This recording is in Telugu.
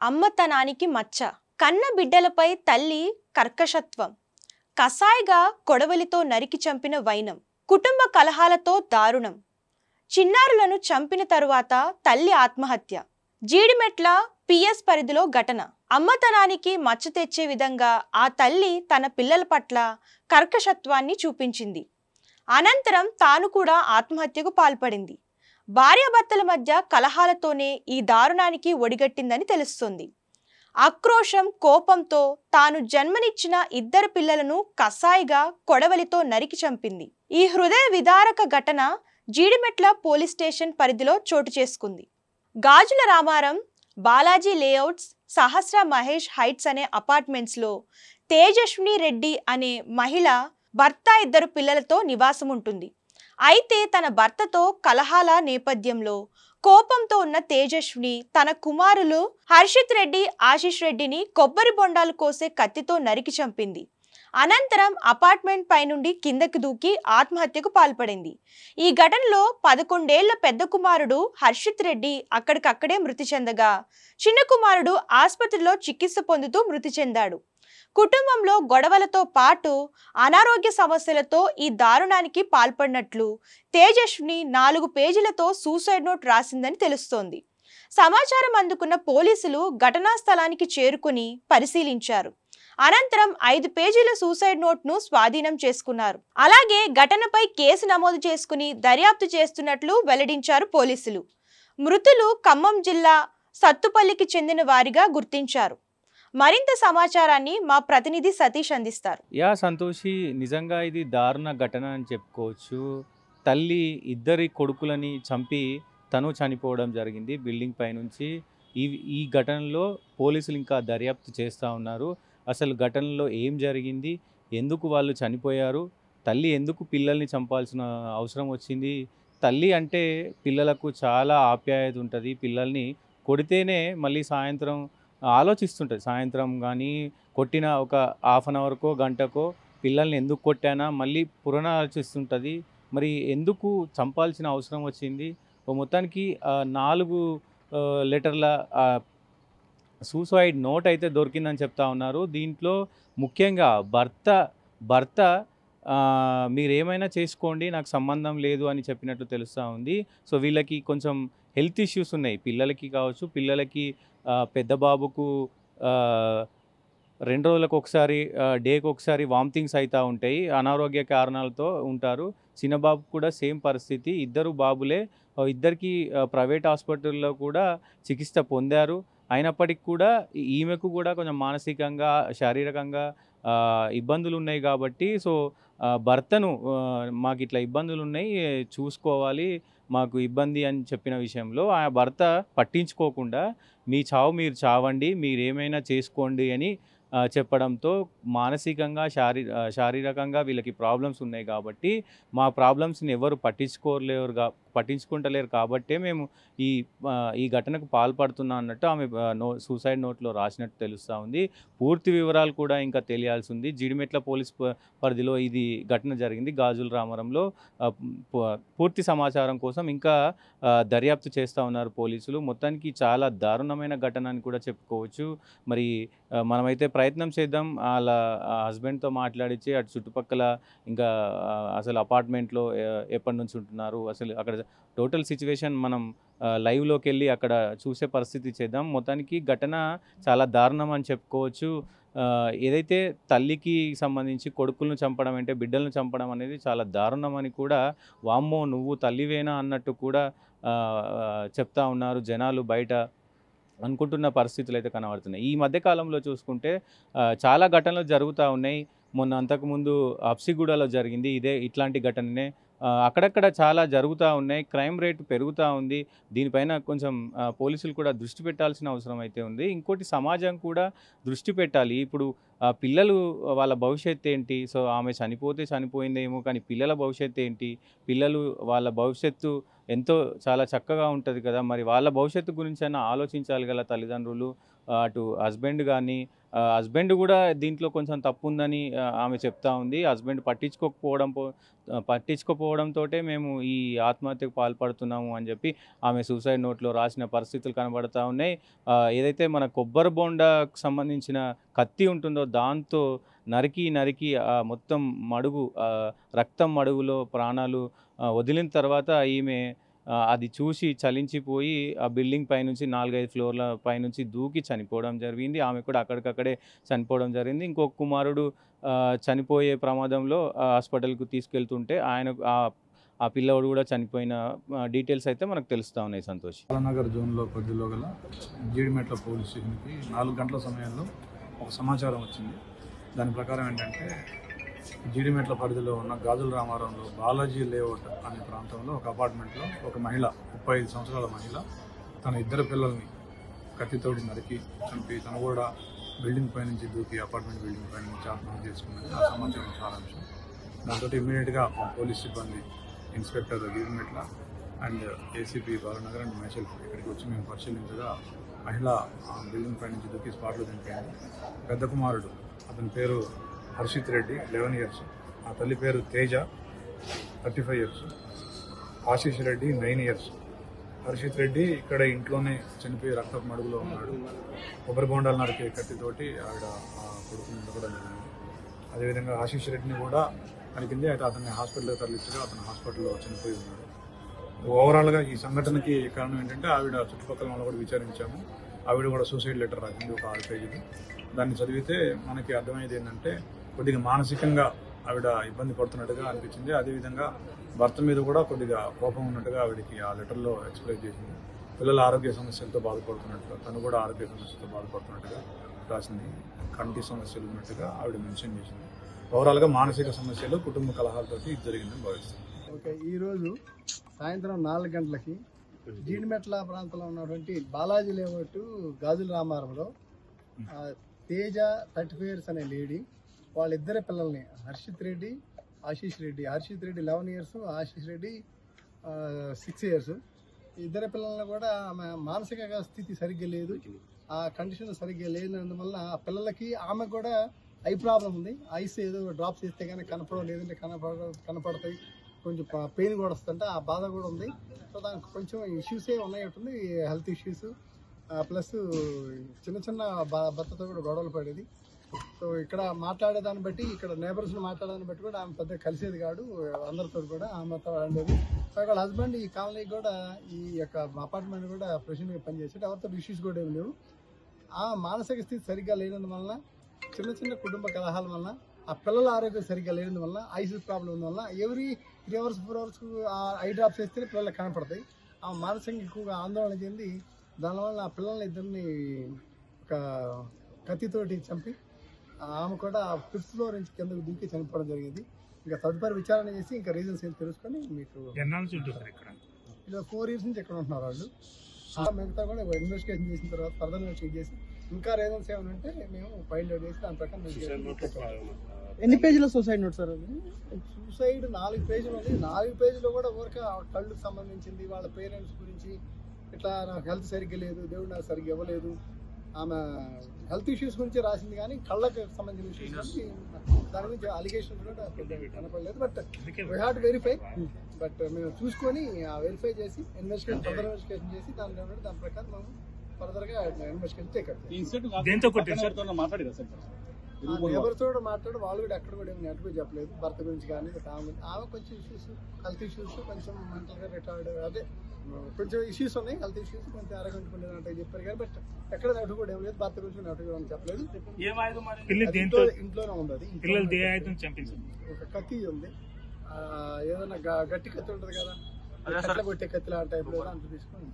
అమ్మతనానికి మచ్చ, కన్న బిడ్డలపై తల్లి కర్కశత్వం, కసాయిగా కొడవలితో నరికి చంపిన వైనం, కుటుంబ కలహాలతో దారుణం, చిన్నారులను చంపిన తరువాత తల్లి ఆత్మహత్య, జీడిమెట్ల పిఎస్ పరిధిలో ఘటన. అమ్మతనానికి మచ్చ తెచ్చే విధంగా ఆ తల్లి తన పిల్లల పట్ల కర్కశత్వాన్ని చూపించింది. అనంతరం తాను కూడా ఆత్మహత్యకు పాల్పడింది. భార్యాభర్తల మధ్య కలహాలతోనే ఈ దారుణానికి ఒడిగట్టిందని తెలుస్తుంది. ఆక్రోశం, కోపంతో తాను జన్మనిచ్చిన ఇద్దరు పిల్లలను కసాయిగా కొడవలితో నరికి చంపింది. ఈ హృదయ విదారక ఘటన జీడిమెట్ల పోలీస్ స్టేషన్ పరిధిలో చోటు చేసుకుంది. గాజుల రామారం, బాలాజీ లేఅవుట్స్, సహస్ర మహేష్ హైట్స్ అనే అపార్ట్మెంట్స్లో తేజస్విని రెడ్డి అనే మహిళ భర్త, ఇద్దరు పిల్లలతో నివాసం ఉంటుంది. అయితే తన భర్తతో కలహాల నేపథ్యంలో కోపంతో ఉన్న తేజస్విని తన కుమారులు హర్షిత్ రెడ్డి, ఆశిష్ రెడ్డిని కొబ్బరి బొండాలు కోసే కత్తితో నరికి చంపింది. అనంతరం అపార్ట్మెంట్ పై నుండి కిందకి దూకి ఆత్మహత్యకు పాల్పడింది. ఈ ఘటనలో 11 ఏళ్ల పెద్ద కుమారుడు హర్షిత్ రెడ్డి అక్కడికక్కడే మృతి చెందగా, చిన్న కుమారుడు ఆసుపత్రిలో చికిత్స పొందుతూ మృతి చెందాడు. కుటుంబంలో గొడవలతో పాటు అనారోగ్య సమస్యలతో ఈ దారుణానికి పాల్పడినట్లు తేజస్విని 4 పేజీలతో సూసైడ్ నోట్ రాసిందని తెలుస్తోంది. సమాచారం అందుకున్న పోలీసులు ఘటనా స్థలానికి చేరుకుని పరిశీలించారు. అనంతరం 5 పేజీల సూసైడ్ నోట్ను స్వాధీనం చేసుకున్నారు. అలాగే ఘటనపై కేసు నమోదు చేసుకుని దర్యాప్తు చేస్తున్నట్లు వెల్లడించారు పోలీసులు. మృతులు ఖమ్మం జిల్లా సత్తుపల్లికి చెందిన వారిగా గుర్తించారు. మరింత సమాచారాన్ని మా ప్రతినిధి సతీష్ అందిస్తారు. సంతోషి, నిజంగా ఇది దారుణ ఘటన అని చెప్పుకోవచ్చు. తల్లి ఇద్దరి కొడుకులని చంపి తను చనిపోవడం జరిగింది బిల్డింగ్ పైనుంచి. ఈ ఘటనలో పోలీసులు ఇంకా దర్యాప్తు చేస్తూ ఉన్నారు. అసలు ఘటనలో ఏం జరిగింది, ఎందుకు వాళ్ళు చనిపోయారు, తల్లి ఎందుకు పిల్లల్ని చంపాల్సిన అవసరం వచ్చింది. తల్లి అంటే పిల్లలకు చాలా ఆప్యాయత ఉంటుంది. పిల్లల్ని కొడితేనే మళ్ళీ సాయంత్రం ఆలోచిస్తుంటుంది. సాయంత్రం కానీ కొట్టిన ఒక హాఫ్ అన్ అవర్కో గంటకో పిల్లల్ని ఎందుకు కొట్టానా మళ్ళీ పునరాలోచిస్తుంటుంది. మరి ఎందుకు చంపాల్సిన అవసరం వచ్చింది. మొత్తానికి 4 లెటర్ల సూసైడ్ నోట్ అయితే దొరికిందని చెప్తా ఉన్నారు. దీంట్లో ముఖ్యంగా భర్త మీరేమైనా చేసుకోండి, నాకు సంబంధం లేదు అని చెప్పినట్లు తెలుస్తూ ఉంది. సో వీళ్ళకి కొంచెం హెల్త్ ఇష్యూస్ ఉన్నాయి. పిల్లలకి కావచ్చు, పిల్లలకి పెద్ద బాబుకు 2 రోజులకు ఒకసారి, డేకి ఒకసారి వామిటింగ్స్ అవుతూ ఉంటాయి. అనారోగ్య కారణాలతో ఉంటారు. చిన్నబాబు కూడా సేమ్ పరిస్థితి. ఇద్దరు బాబులే. ఇద్దరికి ప్రైవేట్ హాస్పిటల్లో కూడా చికిత్స పొందారు. అయినప్పటికీ కూడా ఈమెకు కూడా కొంచెం మానసికంగా, శారీరకంగా ఇబ్బందులు ఉన్నాయి కాబట్టి సో భర్తను మాకు ఇట్లా ఇబ్బందులు ఉన్నాయి, చూసుకోవాలి, మాకు ఇబ్బంది అని చెప్పిన విషయంలో ఆ భర్త పట్టించుకోకుండా మీ చావు మీరు చావండి, మీరేమైనా చేసుకోండి అని చెప్పడంతో మానసికంగా శారీరకంగా వీళ్ళకి ప్రాబ్లమ్స్ ఉన్నాయి కాబట్టి మా ప్రాబ్లమ్స్ని ఎవరు పట్టించుకుంటలేరు కాబట్టే మేము ఈ ఘటనకు పాల్పడుతున్నా అన్నట్టు ఆమె సూసైడ్ నోట్లో రాసినట్టు తెలుస్తూ ఉంది. పూర్తి వివరాలు కూడా ఇంకా తెలియాల్సి ఉంది. జీడిమెట్ల పోలీస్ పరిధిలో ఇది ఘటన జరిగింది, గాజుల రామరంలో. పూర్తి సమాచారం కోసం ఇంకా దర్యాప్తు చేస్తూ ఉన్నారు పోలీసులు. మొత్తానికి చాలా దారుణమైన ఘటన అని కూడా చెప్పుకోవచ్చు. మరి మనమైతే ప్రయత్నం చేద్దాం వాళ్ళ హస్బెండ్తో మాట్లాడించి అటు చుట్టుపక్కల ఇంకా అసలు అపార్ట్మెంట్లో ఎప్పటి నుంచి ఉంటున్నారు, అసలు అక్కడ టోటల్ సిచ్యువేషన్ మనం లైవ్లోకి వెళ్ళి అక్కడ చూసే పరిస్థితి చేద్దాం. మొత్తానికి ఘటన చాలా దారుణం అని చెప్పుకోవచ్చు. ఏదైతే తల్లికి సంబంధించి కొడుకులను చంపడం అంటే బిడ్డలను చంపడం అనేది చాలా దారుణం అని కూడా, వామ్మో నువ్వు తల్లివేనా అన్నట్టు కూడా చెప్తా ఉన్నారు జనాలు. బయట అనుకుంటున్న పరిస్థితులు అయితే కనబడుతున్నాయి. ఈ మధ్యకాలంలో చూసుకుంటే చాలా ఘటనలు జరుగుతూ ఉన్నాయి. మొన్న అంతకుముందు హబ్సిగూడలో జరిగింది ఇట్లాంటి ఘటననే. అక్కడక్కడ చాలా జరుగుతూ ఉన్నాయి. క్రైమ్ రేటు పెరుగుతూ ఉంది. దీనిపైన కొంచెం పోలీసులు కూడా దృష్టి పెట్టాల్సిన అవసరం అయితే ఉంది. ఇంకోటి సమాజం కూడా దృష్టి పెట్టాలి. ఇప్పుడు పిల్లలు వాళ్ళ భవిష్యత్తు ఏంటి? సో ఆమె చనిపోతే చనిపోయిందేమో, కానీ పిల్లల భవిష్యత్తు ఏంటి? పిల్లలు వాళ్ళ భవిష్యత్తు ఎంతో చాలా చక్కగా ఉంటుంది కదా, మరి వాళ్ళ భవిష్యత్తు గురించి అయినా ఆలోచించాలి కదా తల్లిదండ్రులు. అటు హస్బెండ్ కానీ హస్బెండ్ కూడా దీంట్లో కొంచెం తప్పు ఉందని ఆమె చెప్తా ఉంది. హస్బెండ్ పట్టించుకోకపోవడంతో మేము ఈ ఆత్మహత్యకు పాల్పడుతున్నాము అని చెప్పి ఆమె సూసైడ్ నోట్లో రాసిన పరిస్థితులు కనబడతా ఉన్నాయి. ఏదైతే మన కొబ్బరి బోండాకు సంబంధించిన కత్తి ఉంటుందో దాంతో నరికి మొత్తం మడుగు రక్తం మడుగులో ప్రాణాలు వదిలిన తర్వాత ఈమె అది చూసి చలించిపోయి ఆ బిల్డింగ్ పైనుంచి 4-5 ఫ్లోర్ల పైనుంచి దూకి చనిపోవడం జరిగింది. ఆమె కూడా అక్కడికక్కడే చనిపోవడం జరిగింది. ఇంకొక కుమారుడు చనిపోయే ప్రమాదంలో హాస్పిటల్కు తీసుకెళ్తుంటే ఆయన ఆ పిల్లవాడు కూడా చనిపోయిన డీటెయిల్స్ అయితే మనకు తెలుస్తూ ఉన్నాయి. సంతోష్ బాలానగర్ జోన్లో పరిధిలో గల జీడిమెట్ల పోలీస్ స్టేషన్కి 4 గంటల సమయంలో ఒక సమాచారం వచ్చింది. దాని ప్రకారం ఏంటంటే జీడిమెట్ల పరిధిలో ఉన్న గాజుల రామారంలో బాలాజీ లేఅవుట్ అనే ప్రాంతంలో ఒక అపార్ట్మెంట్లో ఒక మహిళ 35 సంవత్సరాల మహిళ తన 2 పిల్లల్ని కత్తితోటి నరికి చంపి తను కూడా బిల్డింగ్ పై నుంచి దూకి అపార్ట్మెంట్ బిల్డింగ్ పై నుంచి ఆత్మహత్య చేసుకున్నది ఆ సమాచారం సారాంశం. దాంతో ఇమ్మీడియట్గా పోలీస్ సిబ్బంది inspector Jeedimetla and ACP Balanagar and మేషల్ ఇక్కడికి వచ్చి మేము పరిశీలించగా మహిళ బిల్డింగ్ పై నుంచి దూకి స్పాట్లో చనిపోయింది. పెద్ద కుమారుడు అతని పేరు హర్షిత్ రెడ్డి 11 years, ఆ తల్లి పేరు తేజ 35 years, ఆశీష్ రెడ్డి 9 years. హర్షిత్ రెడ్డి ఇక్కడ ఇంట్లోనే చనిపోయి రక్తపు మడుగులో ఉన్నాడు. కొబ్బరి బోండాలు నరికే కత్తితోటి ఆవిడ కొడుకుని ఉండకూడదు జరిగింది. అదేవిధంగా ఆశీష్ రెడ్డిని కూడా నరికింది. అయితే అతన్ని హాస్పిటల్కి తరలించగా అతను హాస్పిటల్లో చనిపోయి ఉన్నాడు. ఓవరాల్గా ఈ సంఘటనకి కారణం ఏంటంటే ఆవిడ చుట్టుపక్కల వాళ్ళు కూడా విచారించాము. ఆవిడ కూడా సూసైడ్ లెటర్ రాసింది ఒక 6 పేజీది. దాన్ని చదివితే మనకి అర్థమయ్యేది ఏంటంటే కొద్దిగా మానసికంగా ఆవిడ ఇబ్బంది పడుతున్నట్టుగా అనిపించింది. అదేవిధంగా భర్త మీద కూడా కొద్దిగా కోపం ఉన్నట్టుగా ఆవిడకి ఆ లెటర్లో ఎక్స్ప్రెస్ చేసింది. పిల్లల ఆరోగ్య సమస్యలతో బాధపడుతున్నట్టుగా, తను కూడా ఆరోగ్య సమస్యలతో బాధపడుతున్నట్టుగా రాసింది. కంటి సమస్యలు ఉన్నట్టుగా ఆవిడ మెన్షన్ చేసింది. ఓవరాల్గా మానసిక సమస్యలు, కుటుంబ కలహాలతో ఇది జరిగిందని భావిస్తాను. ఓకే, ఈరోజు సాయంత్రం 4 గంటలకి జీడిమెట్ల ప్రాంతంలో ఉన్నటువంటి బాలాజీ లేఅవుట్ గాజుల రామారంలో తేజ 35 years అనే లేడీ వాళ్ళిద్దరి పిల్లల్ని హర్షిత్ రెడ్డి, ఆశీష్ రెడ్డి, హర్షిత్ రెడ్డి 11 years, ఆశీష్ రెడ్డి 6 years. ఇద్దరి పిల్లల్ని కూడా ఆమె మానసిక స్థితి సరిగ్గా లేదు, ఆ కండిషన్ సరిగ్గా లేనందువల్ల ఆ పిల్లలకి ఆమె కూడా ఐ ప్రాబ్లం ఉంది. ఐస్ ఏదో డ్రాప్స్ ఇస్తే కానీ కనపడవు, లేదంటే కనపడతాయి, కొంచెం పెయిన్ కూడా వస్తుంటే ఆ బాధ కూడా ఉంది. సో దానికి కొంచెం ఇష్యూసే ఉన్నాయట్టుంది, హెల్త్ ఇష్యూస్ ప్లస్ చిన్న భర్తతో కూడా గొడవలు పడేది. సో ఇక్కడ మాట్లాడేదాన్ని బట్టి, ఇక్కడ నేబర్స్ని మాట్లాడేదాన్ని బట్టి కూడా ఆమె పెద్ద కలిసేది కాదు అందరితో కూడా, ఆమెతో ఉండేది. సో ఇక్కడ హస్బెండ్ ఈ కాలనీకి కూడా ఈ యొక్క అపార్ట్మెంట్ కూడా ప్రెసిడెంట్గా పనిచేసేది. ఎవరితో ఇష్యూస్ కూడా ఏమి లేవు. ఆ మానసిక స్థితి సరిగ్గా లేనందువల్ల, చిన్న కుటుంబ కలహాల వల్ల, ఆ పిల్లల ఆరోగ్యం సరిగ్గా లేనందువల్ల, ఐస్ ప్రాబ్లం ఉన్నవల్ల every 3 hours 4 hours eye drops వేస్తేనే పిల్లలకు కనపడతాయి. ఆ మానసికంగా ఎక్కువగా ఆందోళన చెంది దానివల్ల ఆ పిల్లల్ని ఇద్దరిని ఒక కత్తితోటి చంపి ఆమె కూడా 5th floor నుంచి కిందకు దూకి చనిపోవడం జరిగింది. ఇంకా తదుపరి విచారణ చేసి ఇంకా రీజన్స్ ఏం తెలుసుకొని మీకు ఇలా 4 years నుంచి ఎక్కడ ఉంటున్నారు వాళ్ళు. మిగతా కూడా ఇన్వెస్టిగేషన్ చేసిన తర్వాత ఫర్దర్ ఇన్వెస్టిగేట్ చేసి ఇంకా రీజన్స్ ఏమైనా ఉంటే మేము ఫైల్ అవుట్ చేసి దాని ప్రకారం. ఎన్ని పేజీల సూసైడ్ నోట్ సార్ అది? సూసైడ్ 4 పేజీలు ఉంది. 4 పేజీలో కూడా ఊరిక కళ్ళకు సంబంధించింది, వాళ్ళ పేరెంట్స్ గురించి, ఇట్లా నాకు హెల్త్ సరిగ్గా లేదు, దేవుడు నాకు సరిగ్గా ఇవ్వలేదు, ఆమె హెల్త్ ఇష్యూస్ గురించి రాసింది. కానీ కళ్ళకు సంబంధించిన ఇష్యూస్ దాని గురించి అలిగేషన్స్ కూడా కనపడలేదు. But we have to verify. But మేము చూసుకొని వెరిఫై చేసి ఫర్దర్ ఇన్వెస్టిగేషన్ చేసి దాని ప్రకారం మేము ఫర్దర్గా ఇన్వెస్టిగేషన్ చేయగలుగుతాం. ఎవరితో మాట్లాడు వాళ్ళు కూడా ఎక్కడ కూడా ఏమి నెట్గా చెప్పలేదు భర్త గురించి కానీ. ఆమె కొంచెం ఇష్యూస్, హెల్త్ ఇష్యూస్, కొంచెం మెంటల్గా రిటైర్డ్, అదే కొంచెం ఇష్యూస్ ఉన్నాయి, హెల్త్ ఇష్యూస్ కొంచెం అరగంటుకుంటే చెప్పారు. కానీ బట్ ఎక్కడ నెట్ కూడా ఏం లేదు, భర్త గురించి నెట్ కూడా చెప్పలేదు. ఇంట్లోనే ఉంది. అది ఒక కత్తి ఉంది, ఏదైనా గట్టి కత్తి ఉంటుంది కదా, కట్ల కొట్టే కత్తి లాంటి టైప్ లో అంత తీసుకొని